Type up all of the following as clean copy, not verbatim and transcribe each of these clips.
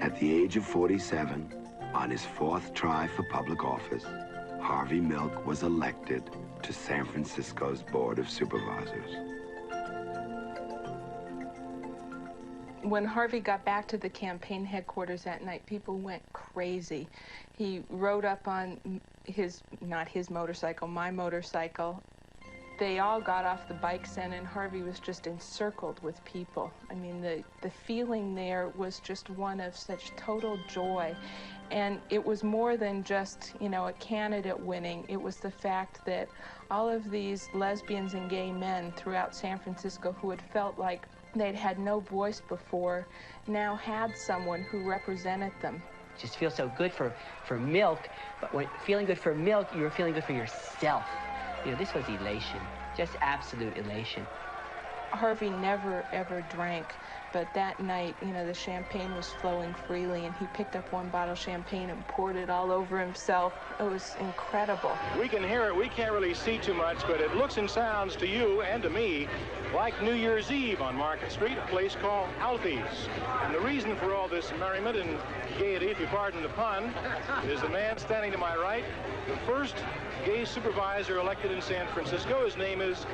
At the age of 47, on his 4th try for public office, Harvey Milk was elected to San Francisco's Board of Supervisors. When Harvey got back to the campaign headquarters that night, people went crazy. He rode up on not his motorcycle, my motorcycle. They all got off the bikes and Harvey was just encircled with people. I mean, the feeling there was just one of such total joy. And it was more than just, you know, a candidate winning. It was the fact that all of these lesbians and gay men throughout San Francisco who had felt like they'd had no voice before now had someone who represented them. Just feel so good for Milk, but when feeling good for Milk, you were feeling good for yourself. You know, this was elation, just absolute elation. Harvey never, ever drank, but that night, you know, the champagne was flowing freely, and he picked up one bottle of champagne and poured it all over himself. It was incredible. We can hear it. We can't really see too much, but it looks and sounds to you and to me like New Year's Eve on Market Street, a place called Alfie's. And the reason for all this merriment and gaiety, if you pardon the pun, is the man standing to my right, the first gay supervisor elected in San Francisco. His name is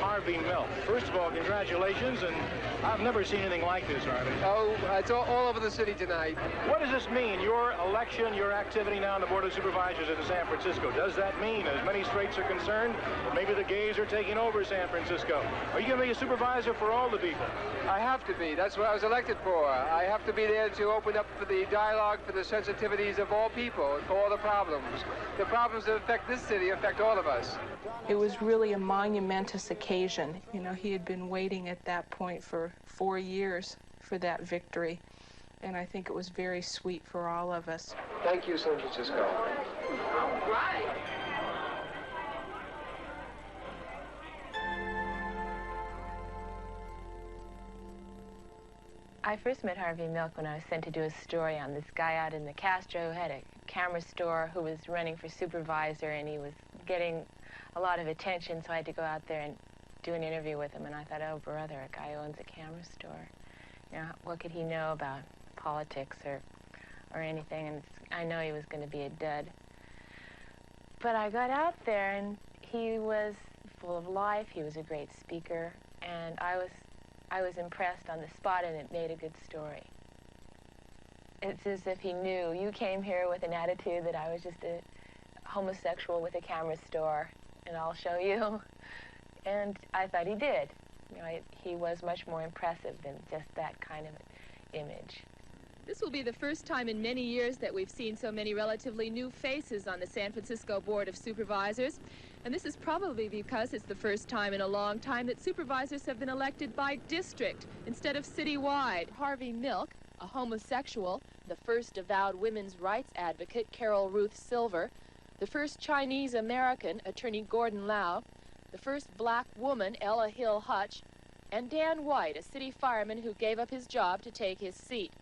Harvey Milk. First of all, congratulations, and I've never seen anything like this, Harvey. Oh, it's all over the city tonight. What does this mean, your election, your activity now on the Board of Supervisors in San Francisco? Does that mean, as many straights are concerned, maybe the gays are taking over San Francisco? Are you going to be a supervisor for all the people? I have to be. That's what I was elected for. I have to be there to open up for the dialogue, for the sensitivities of all people, and for all the problems. The problems that affect this city affect all of us. It was really a monumentous occasion. You know, he had been waiting at that point for 4 years for that victory, and I think it was very sweet for all of us. Thank you, San Francisco. All right. I first met Harvey Milk when I was sent to do a story on this guy out in the Castro who had a camera store who was running for supervisor, and he was getting a lot of attention, so I had to go out there and do an interview with him. And I thought, oh, brother, a guy owns a camera store. You know, what could he know about politics or anything? And I know he was going to be a dud. But I got out there, and he was full of life. He was a great speaker, and I was impressed on the spot, and it made a good story. It's as if he knew. You came here with an attitude that I was just a homosexual with a camera store, and I'll show you. And I thought he did. You know, he was much more impressive than just that kind of image. This will be the first time in many years that we've seen so many relatively new faces on the San Francisco Board of Supervisors. And this is probably because it's the first time in a long time that supervisors have been elected by district instead of citywide. Harvey Milk, a homosexual, the first avowed women's rights advocate, Carol Ruth Silver, the first Chinese American, Attorney Gordon Lau, the first black woman, Ella Hill Hutch, and Dan White, a city fireman who gave up his job to take his seat.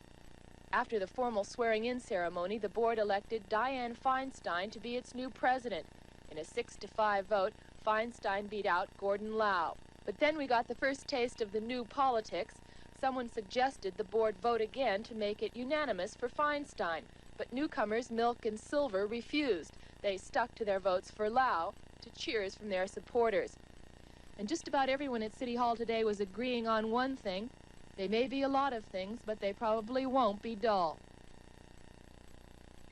After the formal swearing-in ceremony, the board elected Dianne Feinstein to be its new president. In a 6-5 vote, Feinstein beat out Gordon Lau. But then we got the first taste of the new politics. Someone suggested the board vote again to make it unanimous for Feinstein. But newcomers Milk and Silver refused. They stuck to their votes for Lau, to cheers from their supporters. And just about everyone at City Hall today was agreeing on one thing. They may be a lot of things, but they probably won't be dull.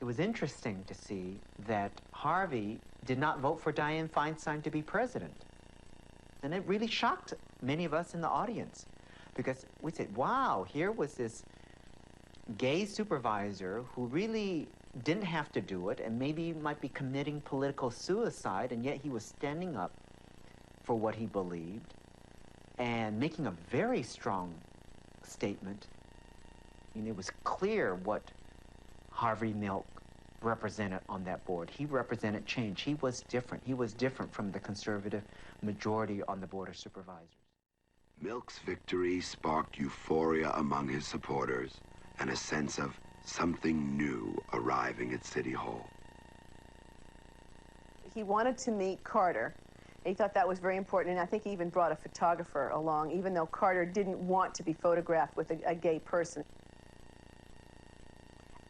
It was interesting to see that Harvey did not vote for Dianne Feinstein to be president. And it really shocked many of us in the audience, because we said, wow, here was this gay supervisor who really didn't have to do it and maybe might be committing political suicide, and yet he was standing up for what he believed and making a very strong statement. I mean, it was clear what Harvey Milk represented on that board. He represented change. He was different. He was different from the conservative majority on the Board of Supervisors. Milk's victory sparked euphoria among his supporters and a sense of something new arriving at City Hall. He wanted to meet Carter, He thought that was very important, and I think he even brought a photographer along, even though Carter didn't want to be photographed with a gay person.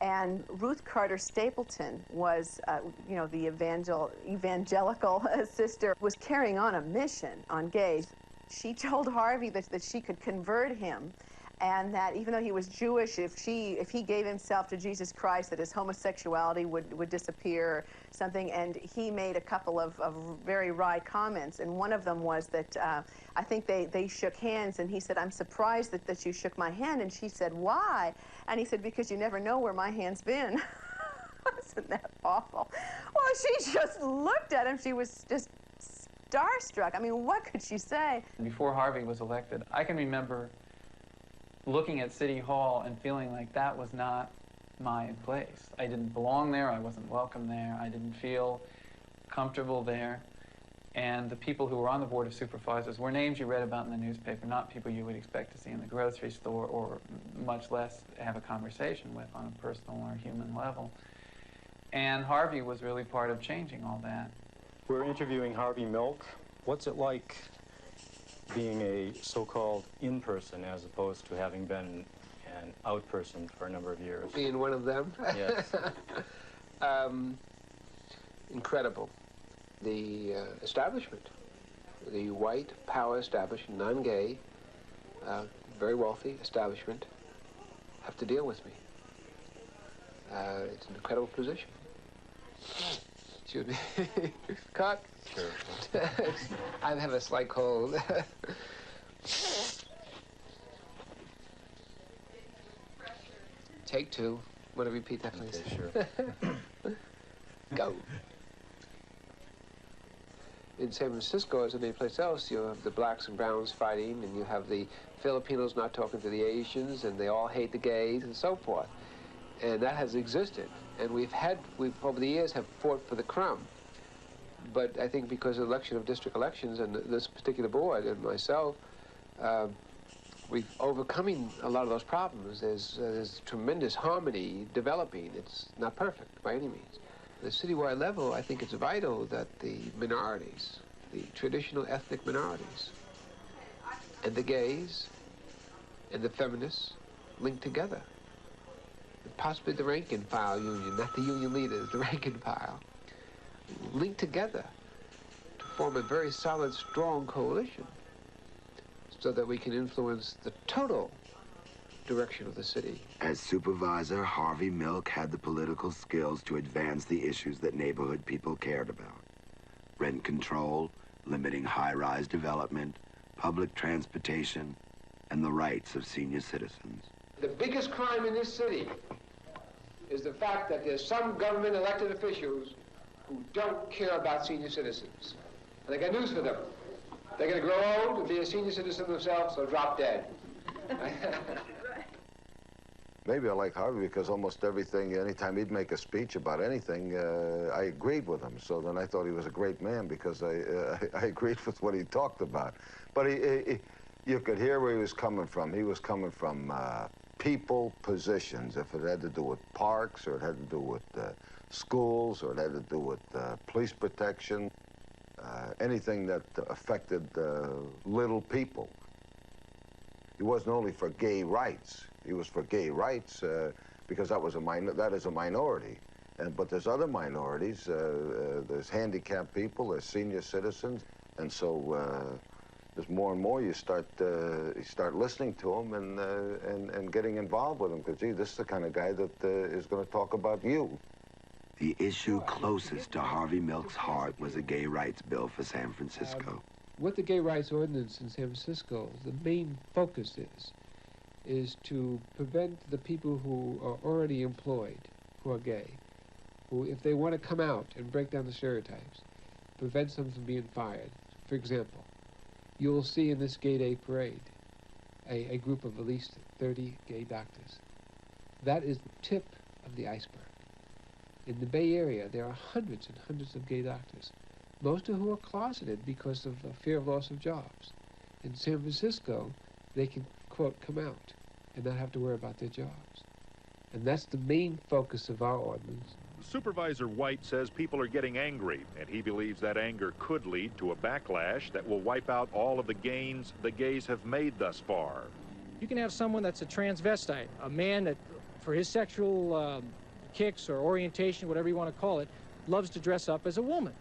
And Ruth Carter Stapleton was, you know, the evangelical sister, was carrying on a mission on gays. She told Harvey that she could convert him, and that even though he was Jewish, if he gave himself to Jesus Christ, that his homosexuality would disappear or something. And he made a couple of very wry comments, and one of them was that I think they shook hands, and he said, "I'm surprised that you shook my hand." And she said, "Why?" And he said, "Because you never know where my hand's been." Isn't that awful? Well, she just looked at him. She was just starstruck. I mean, what could she say? Before Harvey was elected, I can remember looking at City Hall and feeling like that was not my place. I didn't belong there, I wasn't welcome there, I didn't feel comfortable there. And the people who were on the Board of Supervisors were names you read about in the newspaper, not people you would expect to see in the grocery store, or much less have a conversation with on a personal or human level. And Harvey was really part of changing all that. We're interviewing Harvey Milk. What's it like being a so-called in-person as opposed to having been an out-person for a number of years? Being one of them? Yes. Incredible. The establishment, the white power establishment, non-gay, very wealthy establishment, have to deal with me. It's an incredible position. Excuse me. Cut. Sure. I have a slight cold. Take two. Want to repeat that, please? Okay, sure. Go. In San Francisco, as in any place else, you have the blacks and browns fighting, and you have the Filipinos not talking to the Asians, and they all hate the gays, and so forth. And that has existed. And we've over the years have fought for the crumb. But I think because of the election of district elections and this particular board and myself, we've overcoming a lot of those problems. There's tremendous harmony developing. It's not perfect by any means. At the citywide level, I think it's vital that the minorities, the traditional ethnic minorities, and the gays, and the feminists link together. Possibly the rank and file union, not the union leaders, the rank and file, link together to form a very solid, strong coalition so that we can influence the total direction of the city. As supervisor, Harvey Milk had the political skills to advance the issues that neighborhood people cared about. Rent control, limiting high-rise development, public transportation, and the rights of senior citizens. The biggest crime in this city is the fact that there's some government elected officials who don't care about senior citizens. And I got news for them. They're going to grow old and be a senior citizen themselves or drop dead. Maybe I like Harvey because almost everything, anytime he'd make a speech about anything, I agreed with him. So then I thought he was a great man because I agreed with what he talked about. But you could hear where he was coming from. He was coming from people, positions, if it had to do with parks, or it had to do with schools, or it had to do with police protection, anything that affected little people. He wasn't only for gay rights. He was for gay rights because that is a minority. But there's other minorities. There's handicapped people, there's senior citizens, and so there's more and more you start listening to him and getting involved with him, because gee, this is the kind of guy that is going to talk about you. The issue closest to Harvey Milk's heart was a gay rights bill for San Francisco. What the gay rights ordinance in San Francisco, the main focus is to prevent the people who are already employed, who are gay, who, if they want to come out and break down the stereotypes, prevents them from being fired. For example, you will see in this Gay Day parade a group of at least 30 gay doctors. That is the tip of the iceberg. In the Bay Area, there are hundreds and hundreds of gay doctors, most of whom are closeted because of fear of loss of jobs. In San Francisco, they can, quote, come out and not have to worry about their jobs. And that's the main focus of our ordinance. Supervisor White says people are getting angry, and he believes that anger could lead to a backlash that will wipe out all of the gains the gays have made thus far. You can have someone that's a transvestite, a man that, for his sexual kicks or orientation, whatever you want to call it, loves to dress up as a woman.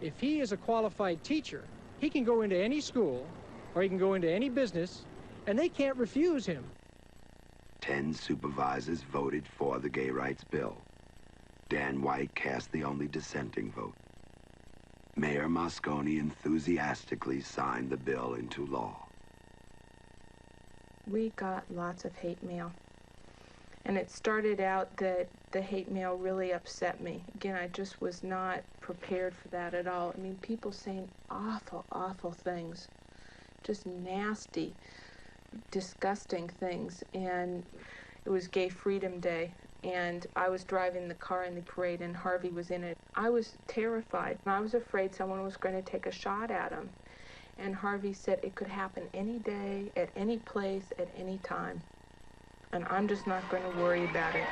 If he is a qualified teacher, he can go into any school or he can go into any business, and they can't refuse him. 10 supervisors voted for the gay rights bill. Dan White cast the only dissenting vote. Mayor Moscone enthusiastically signed the bill into law. We got lots of hate mail. And it started out that the hate mail really upset me. Again, I just was not prepared for that at all. I mean, people saying awful, awful things. Just nasty, disgusting things. And it was Gay Freedom Day. And I was driving the car in the parade, and Harvey was in it. I was terrified. I was afraid someone was going to take a shot at him. And Harvey said it could happen any day, at any place, at any time. And I'm just not going to worry about it.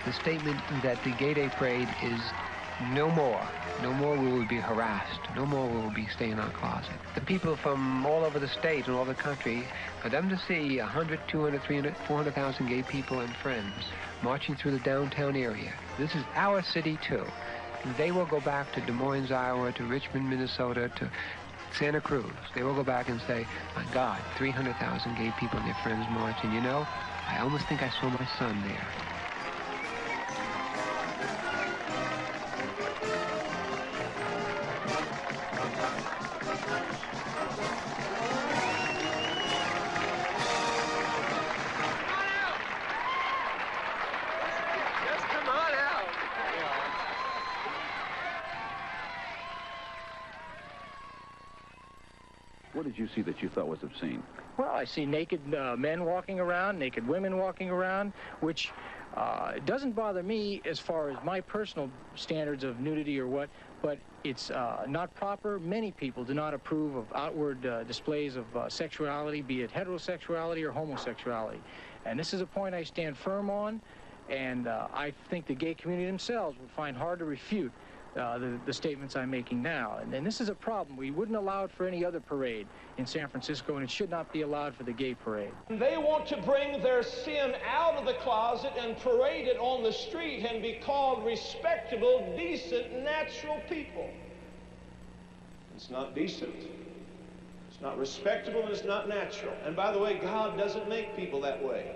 The statement that the Gay Day Parade is no more will we be harassed, no more will we be staying in our closet. The people from all over the state and all the country, for them to see 100, 200, 300, 400,000 gay people and friends marching through the downtown area. This is our city too. They will go back to Des Moines, Iowa, to Richmond, Minnesota, to Santa Cruz. They will go back and say, my God, 300,000 gay people and their friends marching. You know, I almost think I saw my son there. What did you see that you thought was obscene? Well, I see naked men walking around, naked women walking around, which doesn't bother me as far as my personal standards of nudity or what, but it's not proper. Many people do not approve of outward displays of sexuality, be it heterosexuality or homosexuality. And this is a point I stand firm on, and I think the gay community themselves would find hard to refute the statements I'm making now. And this is a problem. We wouldn't allow it for any other parade in San Francisco, and it should not be allowed for the gay parade. They want to bring their sin out of the closet and parade it on the street and be called respectable, decent, natural people. It's not decent. It's not respectable, and it's not natural. And by the way, God doesn't make people that way.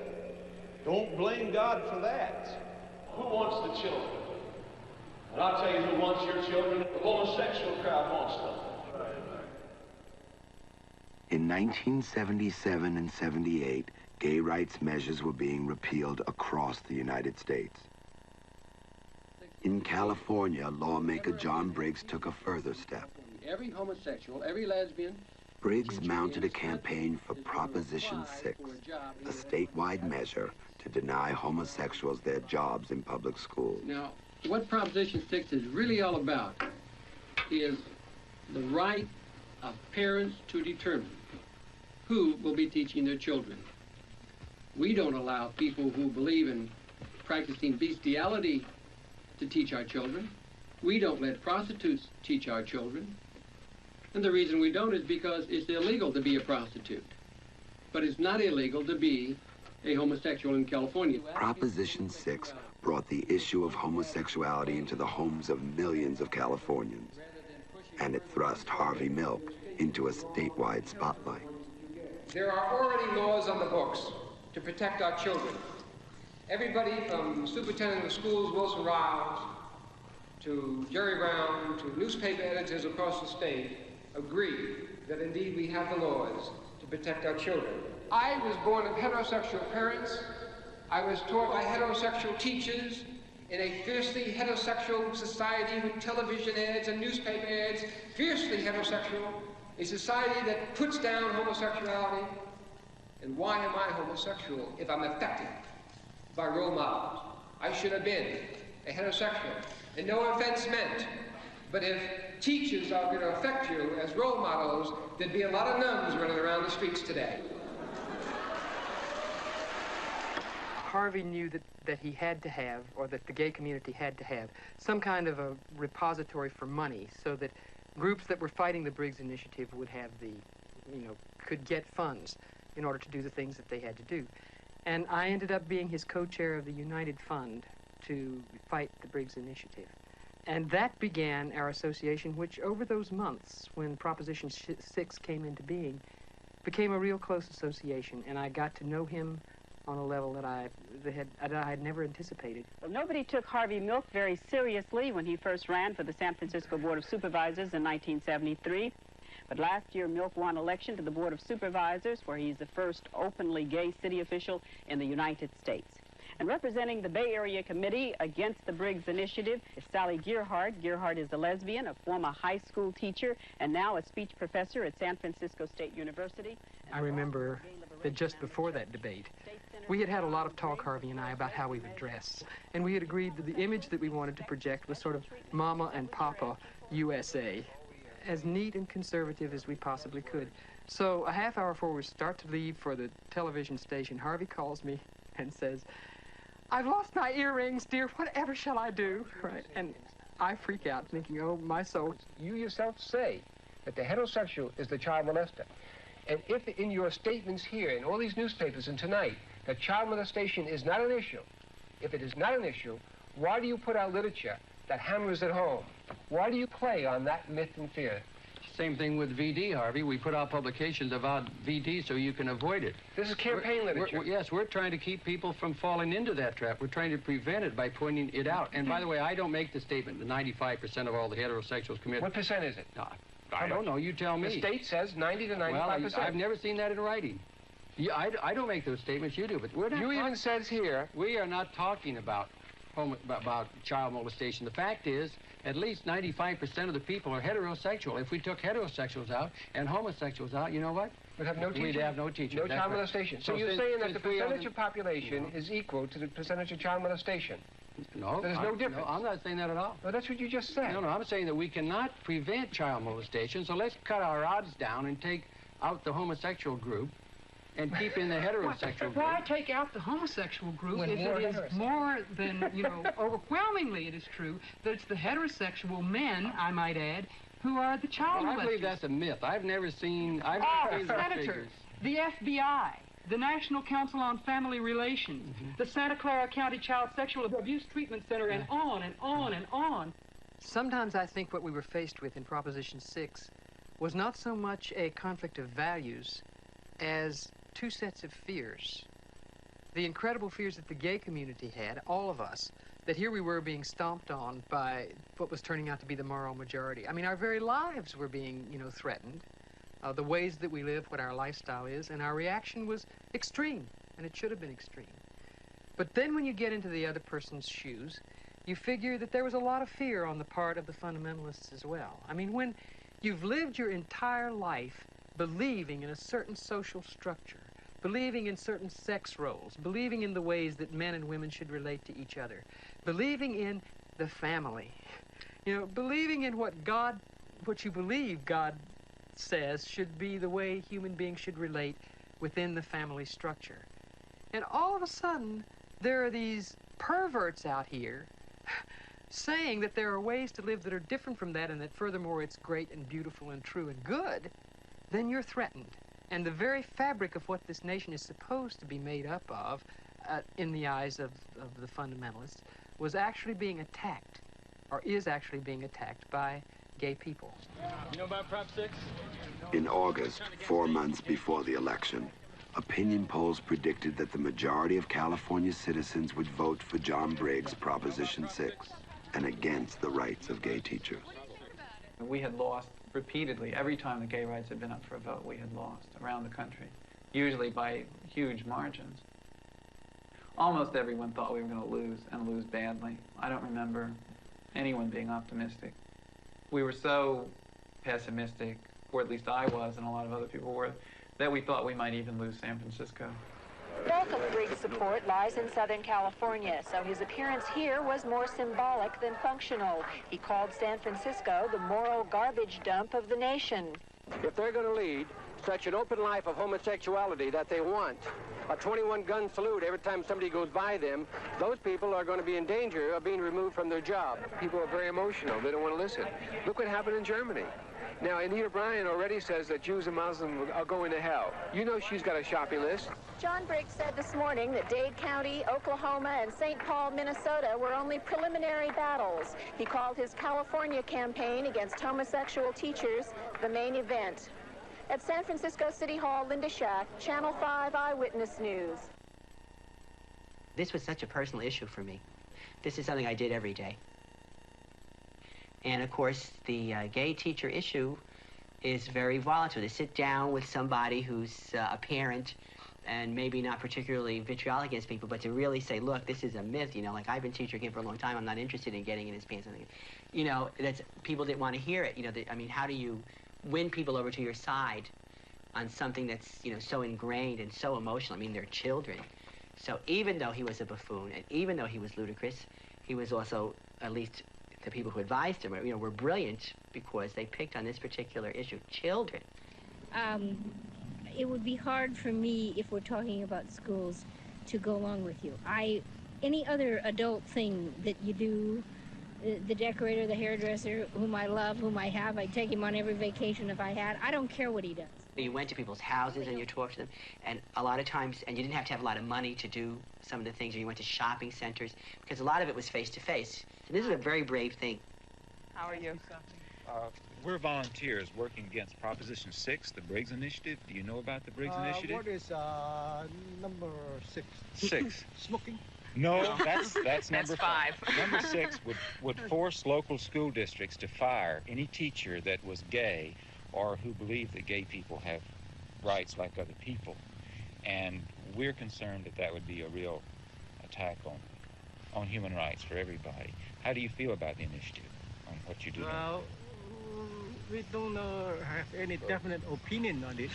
Don't blame God for that. Who wants the children? And I'll tell you who wants your children. The homosexual crowd wants them. In 1977 and 78, gay rights measures were being repealed across the United States. In California, lawmaker John Briggs took a further step. Every homosexual, every lesbian. Briggs mounted a campaign for Proposition 6, a statewide measure to deny homosexuals their jobs in public schools. Now, what Proposition 6 is really all about is the right of parents to determine who will be teaching their children. We don't allow people who believe in practicing bestiality to teach our children. We don't let prostitutes teach our children. And the reason we don't is because it's illegal to be a prostitute. But it's not illegal to be a homosexual in California. Proposition 6 brought the issue of homosexuality into the homes of millions of Californians, and it thrust Harvey Milk into a statewide spotlight. There are already laws on the books to protect our children. Everybody from superintendent of schools, Wilson Riles, to Jerry Brown, to newspaper editors across the state, agree that indeed we have the laws to protect our children. I was born of heterosexual parents. I was taught by heterosexual teachers in a fiercely heterosexual society with television ads and newspaper ads, fiercely heterosexual. a society that puts down homosexuality. And why am I homosexual if I'm affected by role models? I should have been a heterosexual, and no offense meant. But if teachers are going to affect you as role models, there'd be a lot of nuns running around the streets today. Harvey knew that he had to have, or that the gay community had to have, some kind of a repository for money so that groups that were fighting the Briggs Initiative would have the, could get funds in order to do the things that they had to do. And I ended up being his co-chair of the United Fund to fight the Briggs Initiative. And that began our association, which over those months, when Proposition 6 came into being, became a real close association. And I got to know him on a level that I had never anticipated. Well, nobody took Harvey Milk very seriously when he first ran for the San Francisco Board of Supervisors in 1973. But last year, Milk won election to the Board of Supervisors, where he's the first openly gay city official in the United States. And representing the Bay Area Committee against the Briggs Initiative is Sally Gearhart. Gearhart is a lesbian, a former high school teacher, and now a speech professor at San Francisco State University. I remember that just before that debate, we had had a lot of talk, Harvey and I, about how we would dress. And we had agreed that the image that we wanted to project was sort of Mama and Papa USA, as neat and conservative as we possibly could. So a half hour before we start to leave for the television station, Harvey calls me and says, "I've lost my earrings, dear. Whatever shall I do?" Right? And I freak out, thinking, oh, my soul. You yourself say that the heterosexual is the child molester. And if in your statements here, in all these newspapers and tonight, that child molestation is not an issue, if it is not an issue, why do you put out literature that hammers it home? Why do you play on that myth and fear? Same thing with VD, Harvey. We put out publications about VD so you can avoid it. This is campaign literature. Yes, we're trying to keep people from falling into that trap. We're trying to prevent it by pointing it out. And by the way, I don't make the statement that 95% of all the heterosexuals commit. What percent is it? I don't know. You tell me. The state says 90 to 95%. Well, I've never seen that in writing. I don't make those statements. You do, but we're not. You even says here. We are not talking about child molestation. The fact is, at least 95% of the people are heterosexual. If we took heterosexuals out and homosexuals out, you know what? We'd have no teaching. We'd have no teaching. No child molestation. So you're saying that the percentage of population is equal to the percentage of child molestation? No. There's no difference. No, I'm not saying that at all. Well, that's what you just said. No, I'm saying that we cannot prevent child molestation, so let's cut our odds down and take out the homosexual group and keep in the heterosexual group. Why take out the homosexual group if it is more than, overwhelmingly it is true that it's the heterosexual men, I might add, who are the child molesters. I believe that's a myth. I've never seen those senators, figures. the FBI, the National Council on Family Relations, the Santa Clara County Child Sexual Abuse Treatment Center, and on and on and on. Sometimes I think what we were faced with in Proposition 6 was not so much a conflict of values as two sets of fears. The incredible fears that the gay community had, all of us, that here we were being stomped on by what was turning out to be the moral majority. I mean, our very lives were being, threatened. The ways that we live, what our lifestyle is, and our reaction was extreme, and it should have been extreme. But then when you get into the other person's shoes, you figure that there was a lot of fear on the part of the fundamentalists as well. I mean, when you've lived your entire life believing in a certain social structure, believing in certain sex roles, believing in the ways that men and women should relate to each other, believing in the family, believing in what you believe God says should be the way human beings should relate within the family structure. And all of a sudden, there are these perverts out here saying that there are ways to live that are different from that and that furthermore it's great and beautiful and true and good. Then you're threatened. And the very fabric of what this nation is supposed to be made up of, in the eyes of the fundamentalists, was actually being attacked, or is actually being attacked by gay people. You know about Prop 6? In August, 4 months before the election, opinion polls predicted that the majority of California citizens would vote for John Briggs' Proposition 6 and against the rights of gay teachers. We had lost repeatedly. Every time the gay rights had been up for a vote, we had lost around the country, usually by huge margins. Almost everyone thought we were going to lose, and lose badly. I don't remember anyone being optimistic. We were so pessimistic or at least I was and a lot of other people were, that we thought we might even lose San Francisco. Bulk of Briggs' support lies in Southern California, so his appearance here was more symbolic than functional. He called San Francisco the moral garbage dump of the nation. If they're going to lead such an open life of homosexuality that they want, a 21-gun salute every time somebody goes by them, those people are going to be in danger of being removed from their job. People are very emotional. They don't want to listen. Look what happened in Germany. Now, Anita Bryant already says that Jews and Muslims are going to hell. You know she's got a shopping list. John Briggs said this morning that Dade County, Oklahoma, and St. Paul, Minnesota were only preliminary battles. He called his California campaign against homosexual teachers the main event. At San Francisco City Hall, Linda Shack, Channel 5 Eyewitness News. This was such a personal issue for me. This is something I did every day. And of course, the gay teacher issue is very volatile. To sit down with somebody who's a parent and maybe not particularly vitriolic against people, but to really say, look, this is a myth, you know, like I've been teacher again for a long time, I'm not interested in getting in his pants. You know, that's, people didn't want to hear it. You know, I mean, how do you win people over to your side on something that's, you know, so ingrained and so emotional? I mean, they're children. So even though he was a buffoon, and even though he was ludicrous, he was also, at least the people who advised him, you know, were brilliant because they picked on this particular issue. Children. It would be hard for me, if we're talking about schools, to go along with you. Any other adult thing that you do, the decorator, the hairdresser, whom I love, whom I have, I'd take him on every vacation if I had. I don't care what he does. You went to people's houses and you talked to them, and a lot of times, and you didn't have to have a lot of money to do some of the things, or you went to shopping centers, because a lot of it was face-to-face. So this is a very brave thing. How are you? We're volunteers working against Proposition 6, the Briggs Initiative. Do you know about the Briggs Initiative? What is number 6? 6. Smoking? No, that's number 5. Number 6 would force local school districts to fire any teacher that was gay or who believed that gay people have rights like other people. And we're concerned that that would be a real attack on human rights for everybody. How do you feel about the initiative, on what you do? Well, we don't have any definite opinion on it.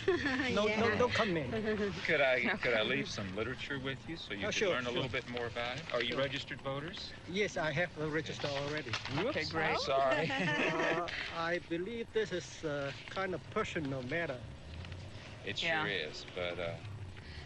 No comment. Could I leave some literature with you so you can sure, learn a little bit more about it? Are you registered voters? Yes, I have registered already. Whoops, okay, great. Sorry. I believe this is a kind of personal matter. It sure is, but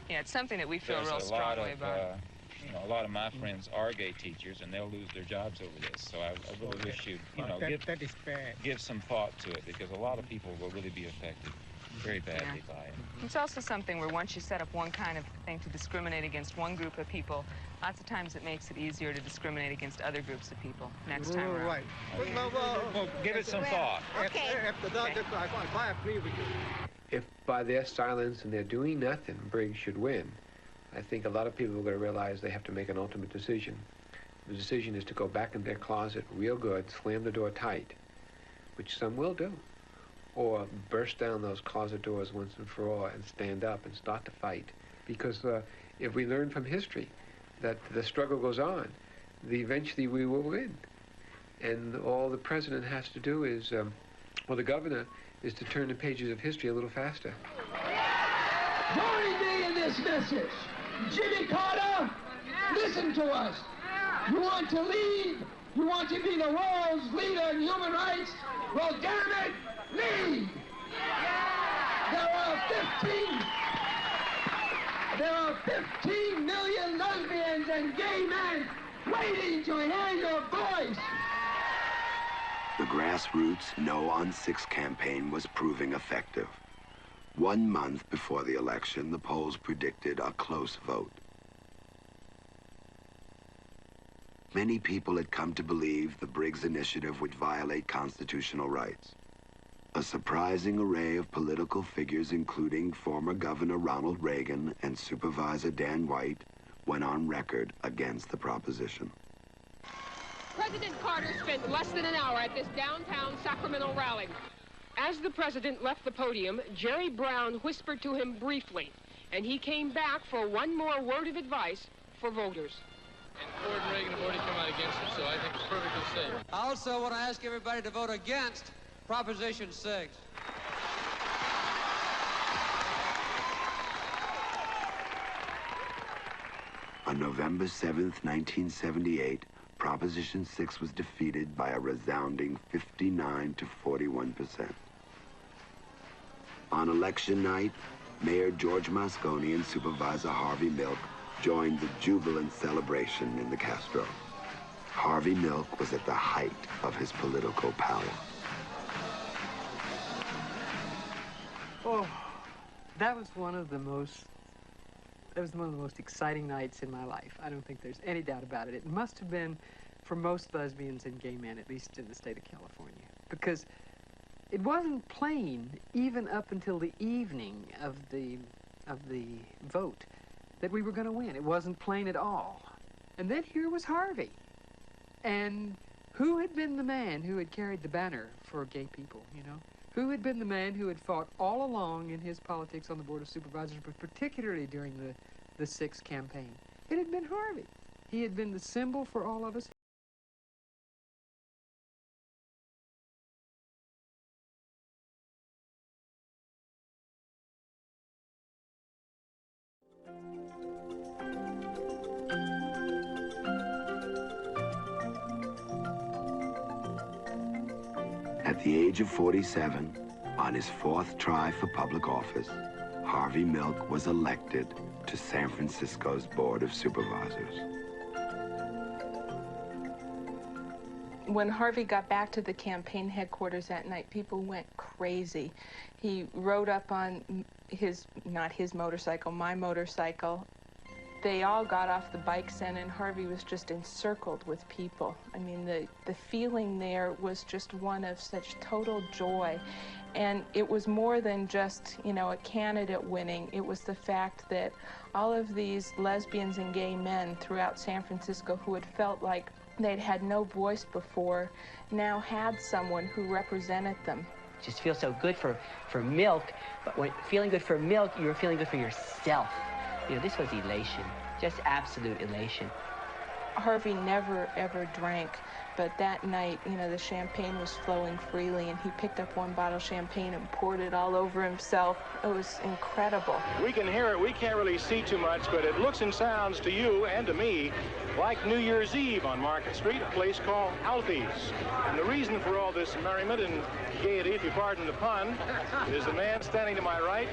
yeah, it's something that we feel real strongly about. You know, a lot of my friends are gay teachers, and they'll lose their jobs over this. So I really wish you'd, that is bad. Give some thought to it, because a lot of people will really be affected very badly by it. It's also something where once you set up one kind of thing to discriminate against one group of people, lots of times it makes it easier to discriminate against other groups of people next time around. Right. Okay. Well, give it some thought. Okay. After that, I agree with you. If by their silence and their doing nothing, Briggs should win, I think a lot of people are going to realize they have to make an ultimate decision. The decision is to go back in their closet real good, slam the door tight, which some will do, or burst down those closet doors once and for all and stand up and start to fight. Because if we learn from history that the struggle goes on, eventually we will win. And all the president has to do is, or the governor, is to turn the pages of history a little faster. Join me in this message. Jimmy Carter, listen to us. You want to lead? You want to be the world's leader in human rights? Well, damn it, lead! There are 15 million lesbians and gay men waiting to hear your voice. The grassroots No on 6 campaign was proving effective. 1 month before the election, the polls predicted a close vote. Many people had come to believe the Briggs Initiative would violate constitutional rights. A surprising array of political figures, including former Governor Ronald Reagan and Supervisor Dan White, went on record against the proposition. President Carter spent less than an hour at this downtown Sacramento rally. As the president left the podium, Jerry Brown whispered to him briefly, and he came back for one more word of advice for voters. And Ford and Reagan have already come out against it, so I think it's perfectly safe. I also want to ask everybody to vote against Proposition 6. On November 7th, 1978, Proposition 6 was defeated by a resounding 59 to 41%. On election night, Mayor George Moscone and Supervisor Harvey Milk joined the jubilant celebration in the Castro. Harvey Milk was at the height of his political power. Oh, that was one of the most exciting nights in my life. I don't think there's any doubt about it. It must have been for most lesbians and gay men, at least in the state of California, because it wasn't plain, even up until the evening of the vote, that we were going to win. It wasn't plain at all. And then here was Harvey. And who had been the man who had carried the banner for gay people, you know? Who had been the man who had fought all along in his politics on the Board of Supervisors, but particularly during the 6th campaign? It had been Harvey. He had been the symbol for all of us. At the age of 47, on his 4th try for public office, Harvey Milk was elected to San Francisco's Board of Supervisors. When Harvey got back to the campaign headquarters that night, people went crazy. He rode up on not his motorcycle, my motorcycle. They all got off the bikes and Harvey was just encircled with people. I mean, the feeling there was just one of such total joy. And it was more than just, you know, a candidate winning. It was the fact that all of these lesbians and gay men throughout San Francisco who had felt like they'd had no voice before now had someone who represented them. Just feel so good for Milk, but when feeling good for Milk, you were feeling good for yourself. You know, this was elation, just absolute elation. Harvey never, ever drank, but that night, you know, the champagne was flowing freely, and he picked up one bottle of champagne and poured it all over himself. It was incredible. We can hear it. We can't really see too much, but it looks and sounds to you and to me like New Year's Eve on Market Street, a place called Alfie's. And the reason for all this merriment and gaiety, if you pardon the pun, is the man standing to my right,